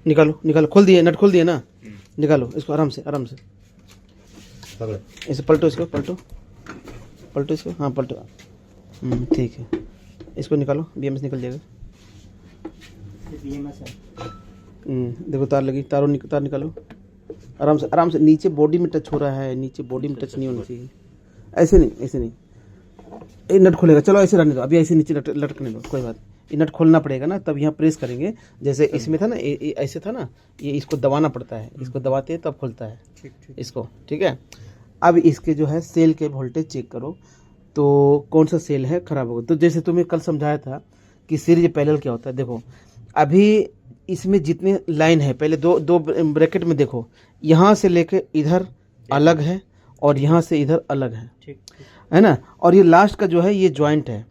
निकालो निकालो, खोल दिए, नट खोल दिए ना, निकालो इसको आराम से आराम से, इसे पलटो, इसको पलटो, पलटो इसको, हाँ पलटो, ठीक है, इसको निकालो, BMS निकल जाएगा। देखो तार लगी, तार निकालो आराम से, नीचे बॉडी में टच हो रहा है, नीचे बॉडी में टच नहीं होना चाहिए, ऐसे नहीं ऐसे नहीं, ये नट खोलेगा, चलो ऐसे रहने दो, अभी ऐसे नीचे लटकने दो, कोई बात, ये नट खोलना पड़ेगा ना, तब यहाँ प्रेस करेंगे, जैसे इसमें था ना, ऐसे था ना, ये इसको दबाना पड़ता है, इसको दबाते हैं तब खुलता है इसको, ठीक है। अब इसके जो है सेल के वोल्टेज चेक करो, तो कौन सा सेल है खराब होगा। तो जैसे तुम्हें कल समझाया था कि सीरीज पैरेलल क्या होता है, देखो अभी इसमें जितने लाइन है, पहले दो ब्रैकेट में देखो, यहाँ से लेके इधर अलग है और यहाँ से इधर अलग है, है ना, और ये लास्ट का जो है ये जॉइंट है,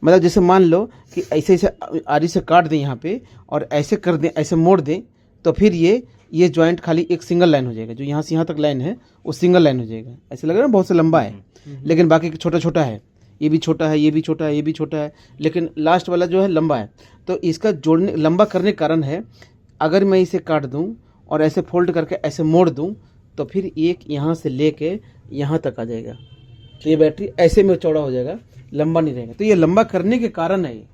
मतलब जैसे मान लो कि ऐसे ऐसे आरी से काट दें यहाँ पे और ऐसे कर दें, ऐसे मोड़ दें, तो फिर ये जॉइंट खाली एक सिंगल लाइन हो जाएगा, जो यहाँ से यहाँ तक लाइन है वो सिंगल लाइन हो जाएगा। ऐसे लग रहा है बहुत से लंबा है, लेकिन बाकी छोटा छोटा है, ये भी छोटा है, ये भी छोटा है, ये भी छोटा है, लेकिन लास्ट वाला जो है लंबा है। तो इसका जोड़ने लंबा करने के कारण है, अगर मैं इसे काट दूँ और ऐसे फोल्ड करके ऐसे मोड़ दूँ, तो फिर एक यहाँ से लेके यहाँ तक आ जाएगा, तो ये बैटरी ऐसे में चौड़ा हो जाएगा, लंबा नहीं रहेगा। तो ये लंबा करने के कारण है ये।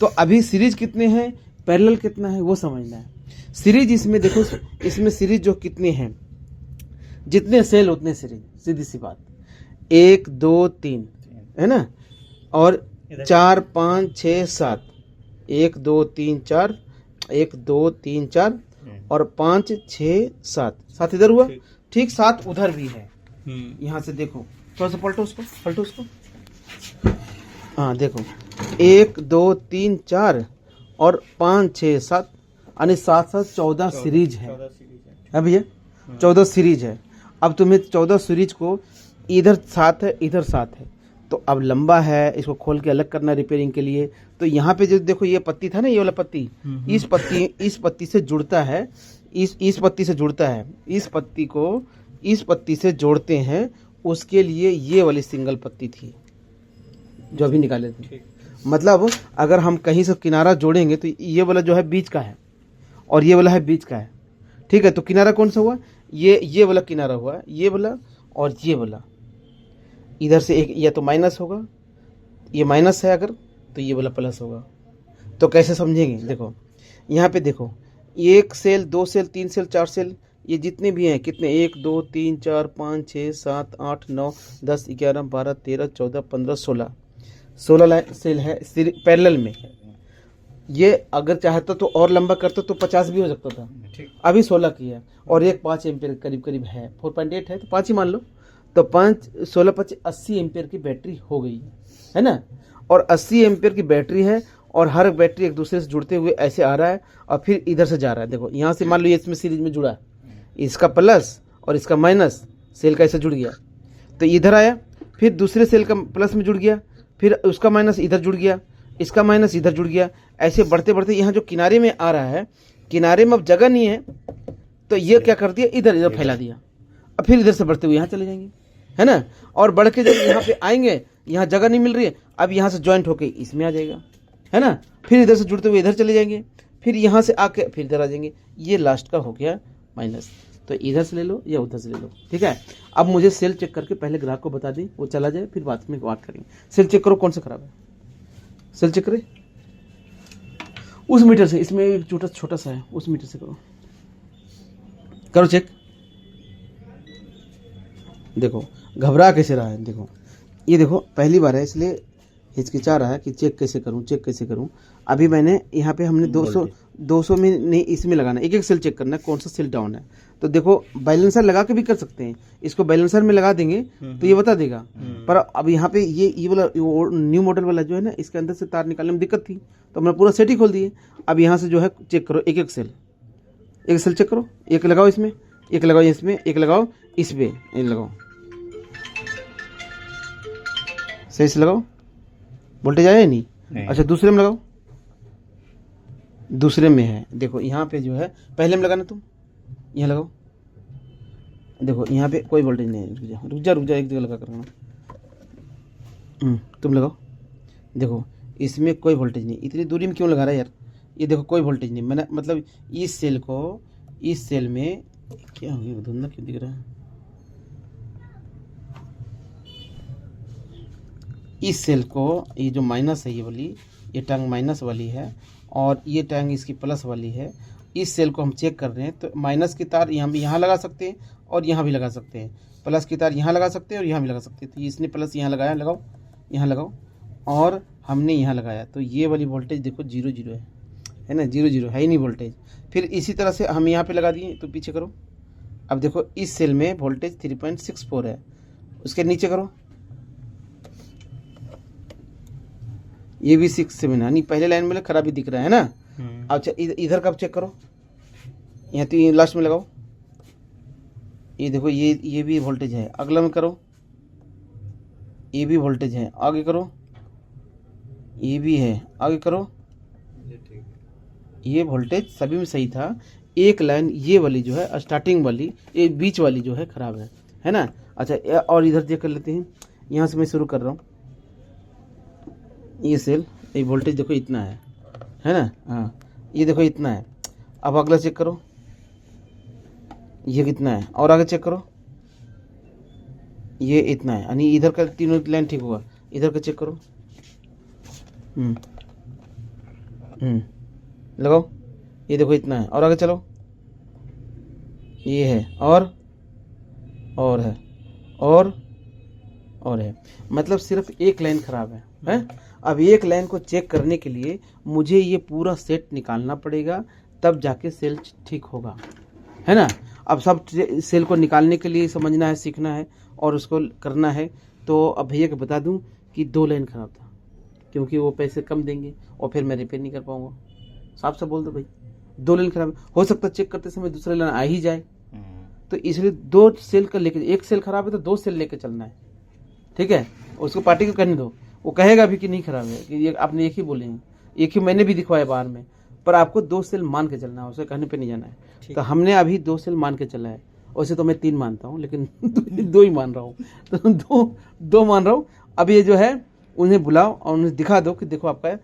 तो अभी सीरीज कितने हैं, पैरेलल कितना है, वो समझना है। सीरीज इसमें देखो, इसमें सीरीज जो कितने हैं, जितने सेल उतने सीरीज, सीधी सी बात, 1 2 3 है ना, और 4 5 6 7, 1 2 3 4, 1 2 3 4 और 5 6 7, 7 इधर हुआ, ठीक 7 उधर भी है। यहाँ से देखो, थोड़ा सा पलटो उसको, पलटो उसको, हाँ देखो 1 2 3 4 और 5 6 7, यानी 7 7 14 सीरीज है भैया, 14 सीरीज है। अब तुम्हें 14 सीरीज को इधर 7 है, इधर 7 है, तो अब लंबा है, इसको खोल के अलग करना रिपेयरिंग के लिए। तो यहाँ पे जो देखो ये पत्ती था ना, ये वाला पत्ती, इस पत्ती से जुड़ता है, इस पत्ती से जुड़ता है, इस पत्ती को इस पत्ती से जोड़ते हैं, उसके लिए ये वाली सिंगल पत्ती थी जो अभी निकाले थे। मतलब अगर हम कहीं से किनारा जोड़ेंगे तो ये वाला जो है बीच का है और ये वाला है बीच का है, ठीक है। तो किनारा कौन सा हुआ, ये वाला किनारा हुआ, ये वाला और ये वाला, इधर से एक या तो माइनस होगा, ये माइनस है अगर, तो ये वाला प्लस होगा। तो कैसे समझेंगे, देखो यहाँ पे देखो, 1 सेल 2 सेल 3 सेल 4 सेल, ये जितने भी हैं कितने, 1 2 3 4 5 6 7 8 9 10 11 12 13 14 15 16 लाइन सेल है पैरेलल में। ये अगर चाहता तो और लंबा करता तो 50 भी हो सकता था, अभी 16 की है, और एक 5 एम्पियर करीब करीब है, 4.8 है तो 5 ही मान लो, तो 5 16 5 80 एम्पियर की बैटरी हो गई है ना। और 80 एम्पियर की बैटरी है, और हर बैटरी एक दूसरे से जुड़ते हुए ऐसे आ रहा है और फिर इधर से जा रहा है। देखो यहाँ से मान लो ये इसमें सीरीज में जुड़ा है, इसका प्लस और इसका माइनस सेल का ऐसे जुड़ गया, तो इधर आया, फिर दूसरे सेल का प्लस में जुड़ गया, फिर उसका माइनस इधर जुड़ गया, इसका माइनस इधर जुड़ गया, ऐसे बढ़ते बढ़ते यहाँ जो किनारे में आ रहा है, किनारे में अब जगह नहीं है, तो ये क्या कर दिया, इधर इधर फैला दिया, अब फिर इधर से बढ़ते हुए यहाँ चले जाएंगे, है ना। और बढ़ के जब यहाँ पे आएंगे, यहाँ जगह नहीं मिल रही है, अब यहाँ से ज्वाइंट होके इसमें आ जाएगा, है ना, फिर इधर से जुड़ते हुए इधर चले जाएंगे, फिर यहाँ से आके फिर इधर आ जाएंगे, ये लास्ट का हो गया माइनस। तो इधर से ले लो या उधर से ले लो, ठीक है। अब मुझे सेल चेक करके पहले ग्राहक को बता दें, वो चला जाए, फिर बाद में बात करेंगे। सेल चेक करो कौन सा खराब है, सेल चेक करे उस मीटर से, इसमें एक छोटा सा है, उस मीटर से करो, करो चेक। देखो घबरा कैसे रहा है, देखो ये देखो पहली बार है इसलिए हिचकिचा रहा है कि चेक कैसे करूं। अभी मैंने यहाँ पे हमने 200 में नहीं, इसमें लगाना, एक एक सेल चेक करना है कौन सा सेल डाउन है। तो देखो बैलेंसर लगा के भी कर सकते हैं, इसको बैलेंसर में लगा देंगे तो ये बता देगा। पर अब यहाँ पे ये वाला न्यू मॉडल वाला जो है ना, इसके अंदर से तार निकालने में दिक्कत थी, तो हमने पूरा सेट ही खोल दिए। अब यहाँ से जो है चेक करो, एक सेल चेक करो, एक लगाओ इसमें, एक लगाओ इसमें, एक लगाओ इस पे, लगाओ सही से लगाओ, वोल्टेज आया नहीं। अच्छा दूसरे में लगाओ, दूसरे में है, देखो यहाँ पे जो है पहले में लगाना, तुम यहाँ लगाओ, देखो यहाँ पे कोई वोल्टेज नहीं है, रुक जा एक जगह लगा कर, तुम लगाओ, देखो इसमें कोई वोल्टेज नहीं। इतनी दूरी में क्यों लगा रहा है यार, ये देखो कोई वोल्टेज नहीं, मैंने मतलब इस सेल को, इस सेल में क्या हो गया, धुंधला क्यों दिख रहा है, इस सेल को, ये जो माइनस है ये वाली, ये टैंक माइनस वाली है और ये टैंक इसकी प्लस वाली है। इस सेल को हम चेक कर रहे हैं तो माइनस की तार हम यहाँ लगा सकते हैं और यहाँ भी लगा सकते हैं, प्लस की तार यहाँ लगा सकते हैं और यहाँ भी लगा सकते हैं। तो इसने प्लस यहाँ लगाया, लगाओ यहाँ लगाओ, और हमने यहाँ लगाया, तो ये वाली वोल्टेज देखो 0 0 है ना, 0 0 है ही नहीं वोल्टेज। फिर इसी तरह से हम यहाँ पे लगा दिए, तो पीछे करो, अब देखो इस सेल में वोल्टेज 3.64 है, उसके नीचे करो, ये भी 6 7 यानी पहले लाइन में खराबी दिख रहा है ना। अच्छा इधर का चेक करो, यहाँ तो ये लास्ट में लगाओ, ये देखो ये भी वोल्टेज है, अगला में करो, ये भी वोल्टेज है, आगे करो, ये भी है, आगे करो, ये वोल्टेज सभी में सही था। एक लाइन ये वाली जो है स्टार्टिंग वाली, ये बीच वाली जो है खराब है ना। अच्छा और इधर चेक कर लेते हैं, यहाँ से मैं शुरू कर रहा हूँ, ये सेल, ये वोल्टेज देखो इतना है ना, हाँ ये देखो इतना है। अब अगला चेक करो, ये कितना है, और आगे चेक करो, ये इतना है, यानी इधर का तीनों लाइन ठीक होगा। इधर का चेक करो, लगाओ, ये देखो इतना है, और आगे चलो, ये है, और है, और है, मतलब सिर्फ एक लाइन खराब है। अब एक लाइन को चेक करने के लिए मुझे ये पूरा सेट निकालना पड़ेगा, तब जाके सेल ठीक होगा, है ना। अब सब सेल को निकालने के लिए समझना है, सीखना है और उसको करना है। तो अब भैया को बता दूं कि 2 लाइन खराब था, क्योंकि वो पैसे कम देंगे और फिर मैं रिपेयर नहीं कर पाऊंगा। साफ साफ बोल दो भाई, 2 लाइन खराब है, हो सकता है चेक करते समय दूसरा लाइन आ ही जाए, तो इसलिए 2 सेल का लेके, एक सेल खराब है तो 2 सेल लेके चलना है, ठीक है। उसको पार्टी को करने दो, वो कहेगा भी कि नहीं खराब है, कि ये आपने एक ही बोलेंगे, एक ही मैंने भी दिखवाया बाहर में, पर आपको 2 सेल मान के चलना है, उसे कहने पे नहीं जाना है। तो हमने अभी 2 सेल मान के चला है, वैसे तो मैं 3 मानता हूँ, लेकिन 2 ही मान रहा हूँ, तो 2 मान रहा हूँ। अब ये जो है उन्हें बुलाओ और उन्हें दिखा दो कि देखो आपका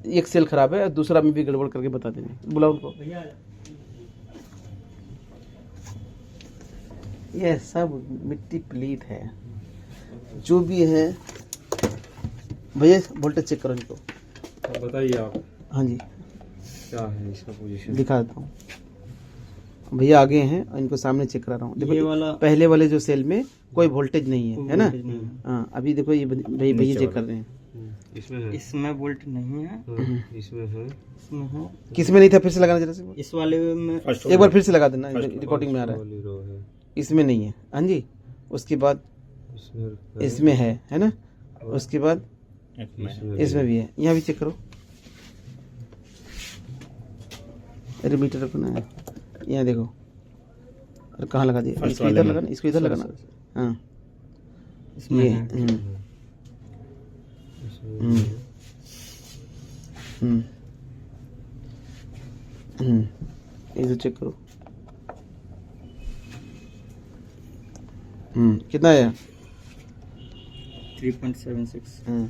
एक सेल खराब है और दूसरा में भी गड़बड़ करके बता देंगे, बुलाओ उनको। ये सब मिट्टी प्लीट है, जो भी है। भैया वोल्टेज चेक करो इनको, बताइए आप। हाँ जी, क्या है इसका पोजीशन, दिखा देता हूँ। भैया आगे हैं और इनको सामने चेक करा रहा हूँ। देखो ये वाला पहले वाले जो सेल में कोई वोल्टेज नहीं है, है ना। हाँ अभी देखो ये भैया चेक कर रहे हैं, इसमें है, इसमें वोल्ट नहीं है, इसमें है, इसमें है, किस में नहीं था, फिर से लगाना जरा से, इस वाले में एक बार फिर से लगा देना, रिकॉर्डिंग में आ रहा है। इसमें नहीं है, हाँ जी। उसके बाद इसमें है ना, उसके बाद इसमें भी है, यहाँ भी चेक करो। अरे मीटर रखना है, यहाँ देखो, अरे कहाँ लगा दिया, इसको इधर लगाना, इसको इधर लगाना, हाँ ये इधर चेक करो, कितना है, 3.76।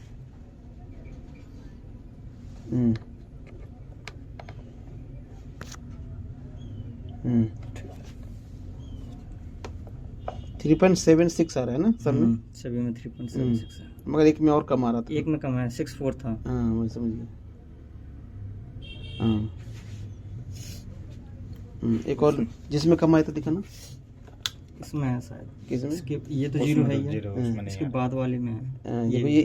थ्री 3.76 आ रहा है ना सर में, सभी में 3.76 है, मगर एक में और कम आ रहा था, एक में कम है, 6.4 था। हाँ मैं समझ गया, हाँ एक और जिसमें कम आया था दिखाना, इसमें है शायद, किसमें, इसके ये तो 0 है, ये इसके बाद वाले में है।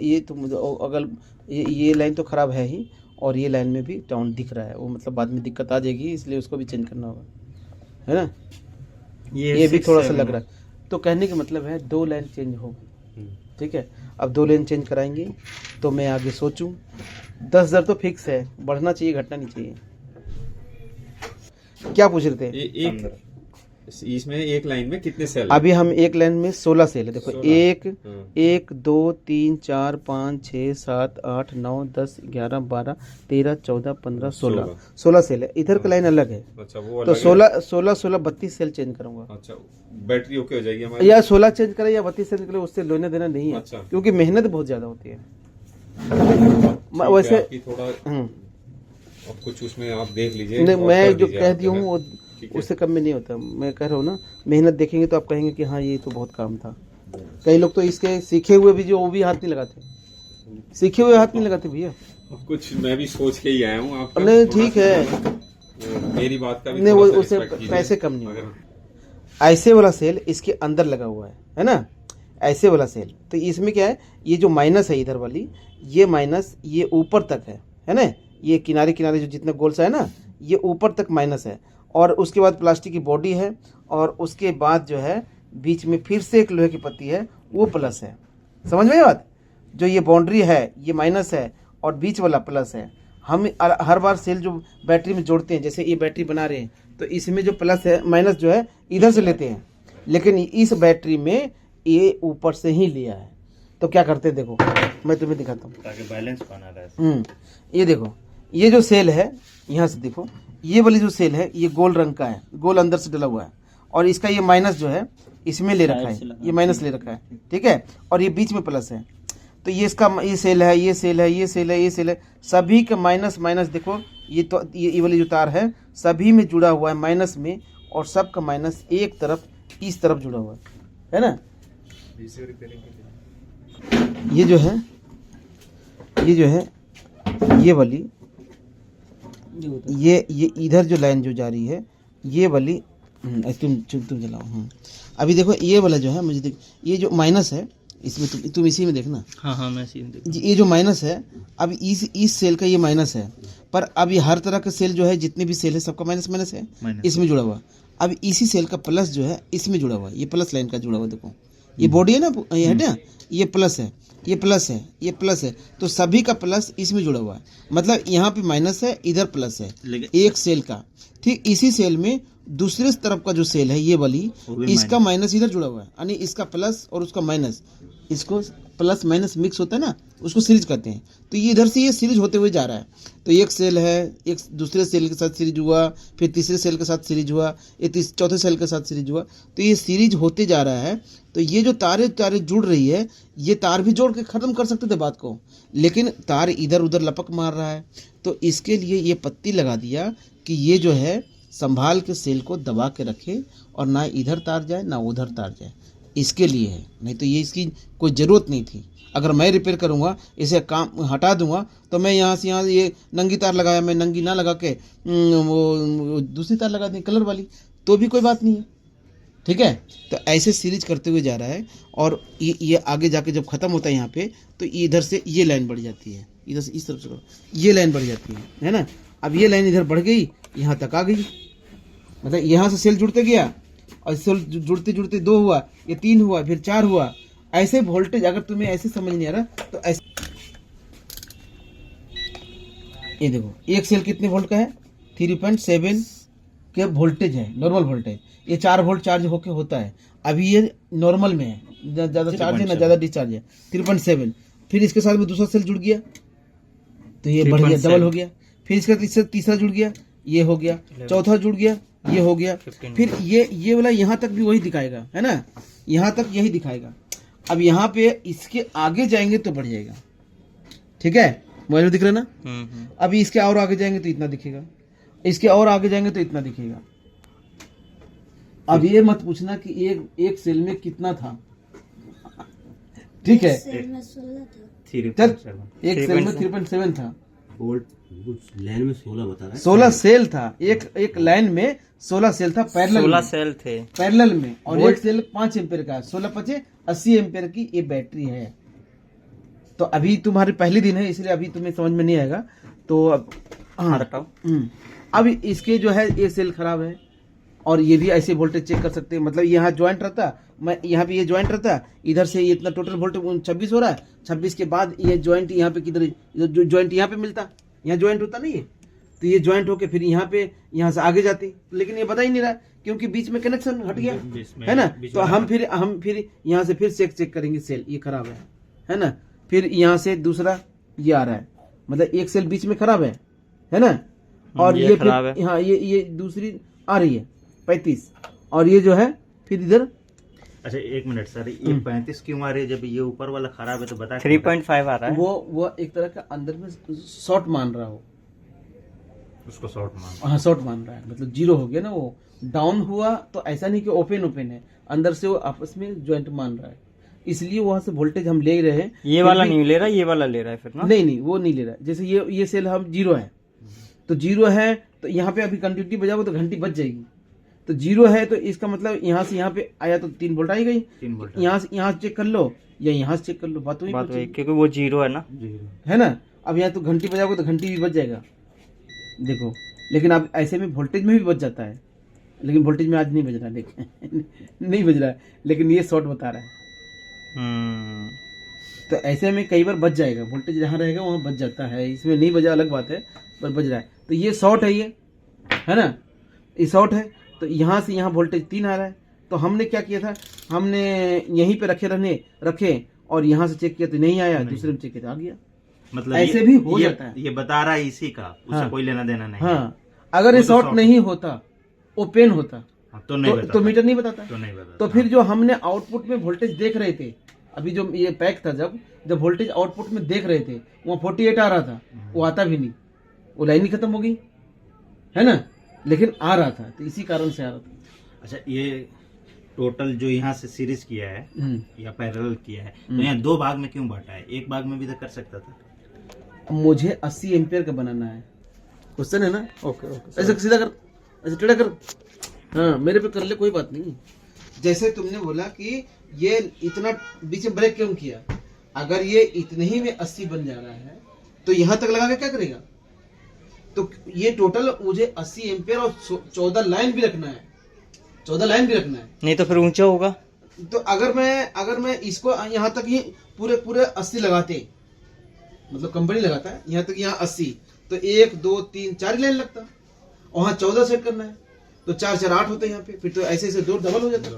ये तो मुझे अगर ये लाइन तो खराब है ही, और ये लाइन में भी डाउन दिख रहा है, वो मतलब बाद में दिक्कत आ जाएगी, इसलिए उसको भी चेंज करना होगा, है ना। ये भी थोड़ा सा लग रहा है, तो कहने का मतलब है 2 लाइन चेंज होगी, ठीक है। अब 2 लाइन चेंज कराएंगे तो मैं आगे सोचूं, 10,000 तो फिक्स है, बढ़ना चाहिए घटना नहीं चाहिए। क्या पूछ रहे थे, एक इसमें एक लाइन में कितने सेल, अभी हम एक लाइन में 16 सेल है, देखो 1 2 3 4 5 6 7 8 9 10 11 12 13 14 15 16 सेल है, इधर का लाइन अलग है। अच्छा वो तो 16 32 सेल चेंज करूंगा। अच्छा बैटरी ओके हो जाएगी हमारी, या 16 चेंज करे या 32 चेंज करे, उससे लेने देना नहीं है। अच्छा। क्योंकि मेहनत बहुत ज्यादा होती है वैसे। थोड़ा और कुछ उसमें आप देख लीजिए। नहीं, और मैं कर जो दीजिए कह आप दिया जो है। हूँ वो ठीक है। उससे कम में नहीं होता। मैं कह रहा हूँ ना, मेहनत देखेंगे तो आप कहेंगे कि हाँ ये तो बहुत काम था। कई लोग तो इसके सीखे हुए भी जो वो भी हाथ नहीं लगाते, सीखे हुए हाथ नहीं लगाते भैया। अब कुछ मैं भी सोच के ही आया हूँ आपका। नहीं थोड़ा ठीक सा है, जो वो मेरी बात का भी नहीं थोड़ा वो सा उससे रिस्पेक्ट कीजिए। पैसे कम नहीं अगर होगा। ऐसे वाला सेल इसके अंदर लगा हुआ है ना, ऐसे वाला सेल। तो इसमें क्या है, ये जो माइनस है इधर वाली, ये माइनस ये ऊपर तक है ना, ये किनारे किनारे जो जितना गोल सा है ना, ये ऊपर तक माइनस है। और उसके बाद प्लास्टिक की बॉडी है, और उसके बाद जो है बीच में फिर से एक लोहे की पत्ती है, वो प्लस है। समझ में ये बात? जो ये बाउंड्री है ये माइनस है और बीच वाला प्लस है। हम हर बार सेल जो बैटरी में जोड़ते हैं, जैसे ये बैटरी बना रहे हैं, तो इसमें जो प्लस है माइनस जो है इधर से लेते हैं, लेकिन इस बैटरी में ये ऊपर से ही लिया है। तो क्या करते हैं देखो, मैं तुम्हें दिखाता हूँ ताकि बैलेंस बना रहे। ये देखो, ये जो सेल है यहाँ से देखो, ये वाली जो सेल है ये गोल रंग का है, गोल अंदर से डला हुआ है, और इसका ये माइनस जो है इसमें ले रखा है, ये माइनस ले रखा है, ठीक है, और ये बीच में प्लस है। तो ये इसका ये सेल है, ये सेल है, ये सेल है, ये सेल है, सभी का माइनस माइनस देखो, ये तो ये वाली जो तार है सभी में जुड़ा हुआ है माइनस में, और सबका माइनस एक तरफ इस तरफ जुड़ा हुआ है ना। ये जो है ये वाली, ये इधर जो लाइन जो जा रही है ये वाली, तुम चलाओ। अभी देखो ये वाला जो है, मुझे देख, ये जो माइनस है इसमें तुम इसी में देखना। हाँ मैं इसी में देख। ये जो माइनस है, अब इस सेल का ये माइनस है, पर अब ये हर तरह का सेल जो है, जितने भी सेल है सबका माइनस माइनस है, इसमें जुड़ा हुआ। अब इसी सेल का प्लस जो है इसमें जुड़ा हुआ, ये प्लस लाइन का जुड़ा हुआ। देखो ये बॉडी है ना, ये है ना, ये प्लस है, ये प्लस है, ये प्लस है, तो सभी का प्लस इसमें जुड़ा हुआ है। मतलब यहाँ पे माइनस है, इधर प्लस है, एक सेल का। ठीक इसी सेल में दूसरे तरफ का जो सेल है ये वाली, इसका माइनस इधर जुड़ा हुआ है, यानी इसका प्लस और उसका माइनस, इसको प्लस माइनस मिक्स होता है ना, उसको सीरीज कहते हैं। तो ये इधर से ये सीरीज होते हुए जा रहा है। तो एक सेल है, एक दूसरे सेल के साथ सीरीज हुआ, फिर तीसरे सेल के साथ सीरीज हुआ, ये चौथे सेल के साथ सीरीज हुआ, तो ये सीरीज होते जा रहा है। तो ये जो तारे जुड़ रही है, ये तार भी जोड़ के ख़त्म कर सकते थे बात को, लेकिन तार इधर उधर लपक मार रहा है। तो इसके लिए ये पत्ती लगा दिया कि ये जो है संभाल के सेल को दबा के रखे, और ना इधर तार जाए ना उधर तार जाए, इसके लिए है। नहीं तो ये इसकी कोई ज़रूरत नहीं थी। अगर मैं रिपेयर करूँगा, इसे काम हटा दूंगा, तो मैं यहाँ से यहाँ ये नंगी तार लगाया, मैं नंगी ना लगा के वो दूसरी तार लगा दी कलर वाली, तो भी कोई बात नहीं है। ठीक है, तो ऐसे सीरीज करते हुए जा रहा है, और ये आगे जाके जब ख़त्म होता है यहाँ पे, तो इधर से ये लाइन बढ़ जाती है, इधर से इस तरफ से ये लाइन बढ़ जाती है ना। अब ये लाइन इधर बढ़ गई, यहाँ तक आ गई, मतलब यहाँ से सेल जुड़ते गया, और सेल जुड़ते जुड़ते 2 हुआ, ये 3 हुआ, फिर 4 हुआ। ऐसे वोल्टेज अगर तुम्हें ऐसे समझ नहीं आ रहा तो ऐसे, ये देखो एक सेल कितने वोल्ट का है, 3.7 के वोल्टेज है, नॉर्मल वोल्टेज। ये 4 वोल्ट चार्ज होके होता है। अभी ये नॉर्मल में है, ज़्यादा चार्ज है ना ज़्यादा डिस्चार्ज है, 3.7। फिर इसके साथ में दूसरा सेल जुड़ गया, तो ये बढ़ गया, डबल हो गया। फिर इसका तीसरा जुड़ गया, ये हो गया, चौथा जुड़ गया, ये हो गया। फिर ये वाला यहाँ तक भी वही दिखाएगा, है ना, यहाँ तक यही दिखाएगा। अब यहाँ पे इसके आगे जाएंगे तो बढ़ जाएगा, ठीक है, मोबाइल में दिख रहा है ना। अभी इसके और आगे जाएंगे तो इतना दिखेगा, इसके और आगे जाएंगे तो इतना दिखेगा। अब ये मत पूछना कि एक सेल में कितना था, ठीक है, चल एक सेल में 3.7 था, लाइन में 16 बता रहा है, 16 सेल था, एक लाइन में 16 सेल था, पैरेलल 16 सेल थे पैरेलल में, और एक सेल 5 एम्पेयर का, 16×5 80 एम्पेयर की ये बैटरी है। तो अभी तुम्हारे पहले दिन है, इसलिए अभी तुम्हें समझ में नहीं आएगा। तो अब अब इसके जो है ये सेल खराब है, और ये भी ऐसे वोल्टेज चेक कर सकते हैं। मतलब यहाँ ज्वाइंट रहता, मैं यहाँ पे ये ज्वाइंट रहता, इधर से ये इतना टोटल वोल्टेज 26 हो रहा है, 26 के बाद ये ज्वाइंट यहाँ पे किधर, जो ज्वाइंट यहाँ पे मिलता, यहाँ ज्वाइंट होता नहीं है, तो ये ज्वाइंट होके फिर यहाँ पे यहाँ से आगे जाती, लेकिन ये बता ही नहीं रहा क्योंकि बीच में कनेक्शन हट गया, है ना। तो हम फिर यहाँ से फिर चेक करेंगे सेल ये खराब है ना। फिर यहाँ से दूसरा ये आ रहा है, मतलब एक सेल बीच में खराब है ना, और ये फिर हाँ ये दूसरी आ रही है 35, और ये जो है फिर इधर। अच्छा एक मिनट सर, ये 35 क्यों आ रही है जब ये ऊपर वाला खराब है, तो बता। 3.5 आ रहा है। वो एक तरह का अंदर में शॉर्ट मान रहा हो, उसको शॉर्ट मान। हाँ शॉर्ट मान रहा है, मतलब जीरो हो गया ना, वो डाउन हुआ तो ऐसा नहीं कि ओपन ओपन है, अंदर से वो आपस में ज्वाइंट मान रहा है, इसलिए वहां से वोल्टेज हम ले रहे हैं। ये वाला नहीं ले रहा, ये वाला ले रहा है फिर ना। नहीं नहीं वो नहीं ले रहा है। जैसे ये सेल हम जीरो है, तो जीरो है तो यहाँ पे अभी कंटिन्यूटी बजाओगे तो घंटी बच जाएगी, तो जीरो है तो इसका मतलब यहाँ से यहाँ पे आया तो 3 वोल्ट आई गई, 3 वोल्ट यहाँ से यहाँ चेक कर लो या यहाँ से चेक कर लो, बात वही बात वही, पहुंचेगी। क्योंकि वो जीरो है ना। है ना। अब यहाँ तो घंटी बजाओगे तो घंटी भी बच जाएगा, देखो। लेकिन अब ऐसे में वोल्टेज में भी बच जाता है, लेकिन वोल्टेज में आज नहीं बज रहा है, देख नहीं बज रहा है, लेकिन ये शॉर्ट बता रहा है। तो ऐसे में कई बार बच जाएगा, वोल्टेज जहाँ रहेगा वहाँ बच जाता है, इसमें नहीं बजा अलग बात है, पर बज रहा है। तो ये शॉर्ट है, ये है ना, ये शॉर्ट है, तो यहाँ से यहाँ वोल्टेज 3 आ रहा है। तो हमने क्या किया था, हमने यहीं पे रखे और यहाँ से चेक किया तो नहीं आया, दूसरे में चेक किया तो आ गया। मतलब ऐसे भी हो जाता है। ये बता रहा है इसी का, उससे हाँ। कोई लेना देना नहीं। हाँ, अगर ये शॉर्ट नहीं होता, ओपन होता तो नहीं तो मीटर नहीं बताता। तो नहीं बताता। तो फिर जो हमने आउटपुट में वोल्टेज देख रहे थे, अभी जो ये पैक था, जब वोल्टेज आउटपुट में देख रहे थे वहाँ 48 आ रहा था, वो आता भी नहीं, वो लाइन ही खत्म हो गई, है ना, लेकिन आ रहा था, तो इसी कारण से आ रहा था। अच्छा, ये टोटल जो यहाँ से सीरीज किया है या पैरेलल किया है, तो यहाँ 2 भाग में क्यों बांटा है? एक भाग में भी तो कर सकता था। मुझे 80 एम्पियर का बनाना है, क्वेश्चन है ना। ओके ओके, ऐसे सीधा कर, ऐसे टेढ़ा कर, हाँ मेरे पे कर ले, कोई बात नहीं। जैसे तुमने बोला कि ये इतना बीच में ब्रेक क्यों किया, अगर ये इतने ही में 80 बन जा रहा है तो यहाँ तक लगा के क्या करेगा, तो ये टोटल मुझे 80 एम्पियर और 14 लाइन भी रखना है, 14 लाइन भी रखना है। नहीं तो फिर ऊंचा होगा। तो अगर मैं इसको यहाँ तक ही पूरे 80 लगाते, मतलब कंपनी लगाता है यहाँ तक, यहाँ 80, तो 1 2 3 4 लाइन लगता, और वहाँ 14 सेट करना है, तो 4 4 8 होते हैं यहाँ पे, फिर तो ऐसे ऐसे 2 डबल हो जाता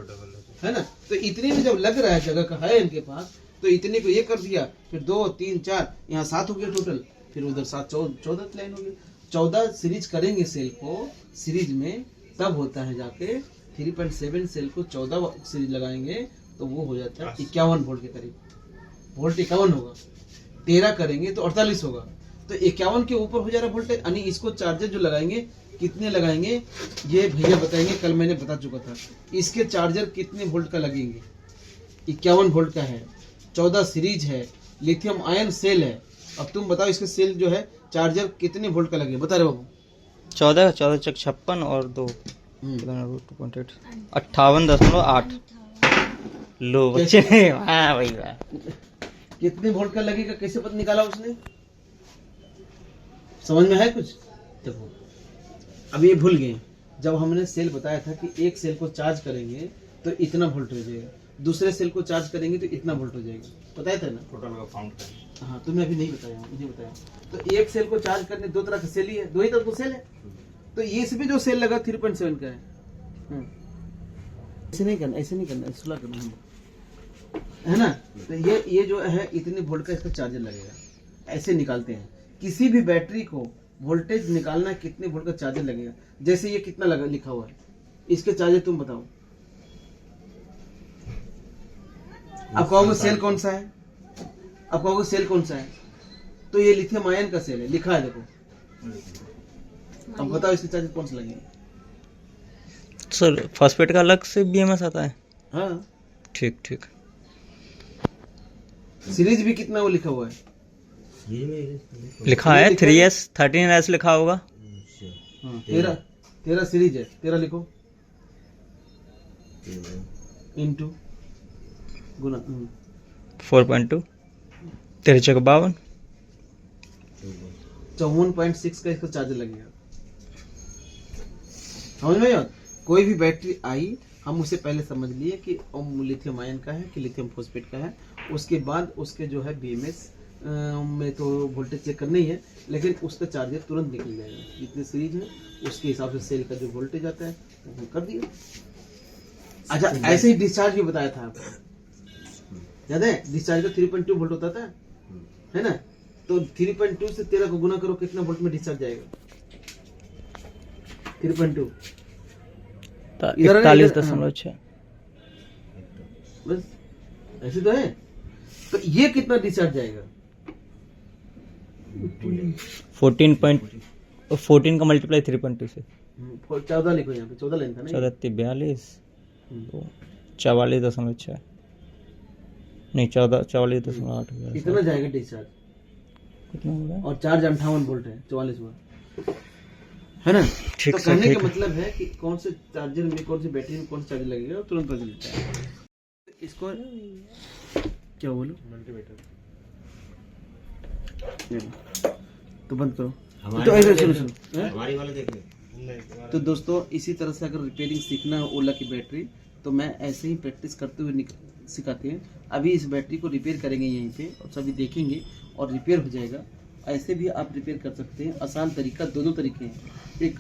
है ना। तो इतने में जब लग रहा है, जगह का है इनके पास, तो इतने को ये कर दिया, फिर 2 3 4 यहाँ 7 हो गया टोटल, फिर उधर 7 14 लाइन हो गई। 14 सीरीज करेंगे सेल को, सीरीज में तब होता है जाके 3.7 सेल को 14 सीरीज लगाएंगे तो वो हो जाता है 51 वोल्ट के करीब, वोल्ट 51 होगा। 13 करेंगे तो 48 होगा, तो 51 के ऊपर हो जा रहा वोल्टेज। यानी इसको चार्जर जो लगाएंगे, कितने लगाएंगे ये भैया बताएंगे, कल मैंने बता चुका था। इसके चार्जर कितने वोल्ट का लगेंगे, 51 वोल्ट का है, 14 सीरीज है, लिथियम आयन सेल है। अब तुम बताओ इसके सेल जो है चार्जर कितने वोल्ट का लगेगा, बता रहे बाबू। 14 चक 56 और 2 58.8। लो बच्चे, वाह भाई वाह। कितने वोल्ट का लगेगा, कैसे पता निकाला उसने, समझ में है कुछ? देखो अब ये भूल गए, जब हमने सेल बताया था कि एक सेल को चार्ज करेंगे तो इतना वोल्ट हो जाएगा, दूसरे सेल को चार्ज करेंगे तो इतना वोल्ट हो जाएगा, बताया था ना। टोटल का काउंट हाँ तुम्हें अभी नहीं बताया, मुझे बताया। तो एक सेल को चार्ज करने 2 तरह का सेल ही है, 2 ही तरह का सेल है। तो ये इसमें जो सेल लगा 3.7 का है। ऐसे नहीं करना, ऐसे नहीं करना, सुला करना है ना। तो ये जो है इतने वोल्ट का इसका चार्जर लगेगा, ऐसे निकालते हैं। किसी भी बैटरी को वोल्टेज निकालना है, कितने वोल्ट का चार्जर लगेगा। जैसे ये कितना लगा लिखा हुआ है, इसके चार्जर तुम बताओ। आप कहोगे सेल कौन सा है, आप कहोगे सेल कौन सा है, तो ये लिथियम आयन का सेल है, लिखा है देखो। अब बताओ इसके चार्जर कौन सा लगेगा। सर फॉस्फेट का अलग से BMS आता है। हाँ ठीक ठीक। सीरीज भी कितना वो लिखा हुआ है, लिखा है 3S 13S लिखा होगा। हाँ, 13 सीरीज है, 13 लिखो इनटू गुना 4.2 13 चक 52। 54.6 का इसका चार्जर लगेगा। समझ में यार, कोई भी बैटरी आई हम उसे पहले समझ लिए कि लिथियम आयन का है कि लिथियम फॉस्फेट का है, उसके बाद उसके जो है BMS में तो वोल्टेज चेक करना ही है, लेकिन उसका चार्जर तुरंत निकल जाएगा। जितने सीरीज है उसके हिसाब से सेल का जो वोल्टेज आता है वो कर दिया। अच्छा ऐसे ही डिस्चार्ज भी बताया था आपको, याद है? डिस्चार्ज का 3.2 वोल्ट होता था, है ना। तो 3.2 से 13 को गुना करो, कितना वोल्ट में डिस्चार्ज जाएगा? 3.2 41.6। बस ऐसे तो है। तो ये कितना डिस्चार्ज जाएगा? 14.2 14 का मल्टीप्लाई 3.2 से 14 लिखो यहाँ पे, 14 लेन था ना ये? 14 42 44.6 नहीं 44.8 कितना जाएगा डिस्चार्ज? कितना होगा? और चार्ज 58 वोल्ट है, 44 वाट है ना। ठीक तो सर, कहने ठीक का है। मतलब है कि कौन से चार्जर में, कौन सी बैटरी में कौन सा चार्जर लगेगा तुरंत पता चलता है। इसको क्या बोलो, तो बंद करो। तो ऐसे सुनो सुनो, हैं? हमारी वाले देख ले। तो दोस्तों इसी तरह से अगर रिपेयरिंग सीखना है ओला की बैटरी, तो मैं ऐसे ही प्रैक्टिस करते हुए सिखाते हैं। अभी इस बैटरी को रिपेयर करेंगे यहीं पे और सभी देखेंगे और रिपेयर हो जाएगा। ऐसे भी आप रिपेयर कर सकते हैं। आसान तरीका, दोनों तरीके हैं। एक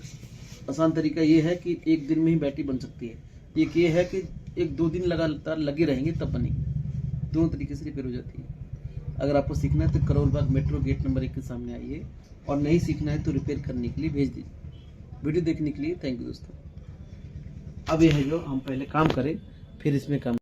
आसान तरीका ये है कि एक दिन में ही बैटरी बन सकती है, एक ये है कि 1-2 दिन लगातार लगे रहेंगे तब बनेगी। दोनों तरीके से रिपेयर हो जाती है। अगर आपको सीखना है तो Karol Bagh metro gate number 1 के सामने आइए, और नहीं सीखना है तो रिपेयर करने के लिए भेज दीजिए। वीडियो देखने के लिए थैंक यू दोस्तों। अब ये है जो हम पहले काम करें, फिर इसमें काम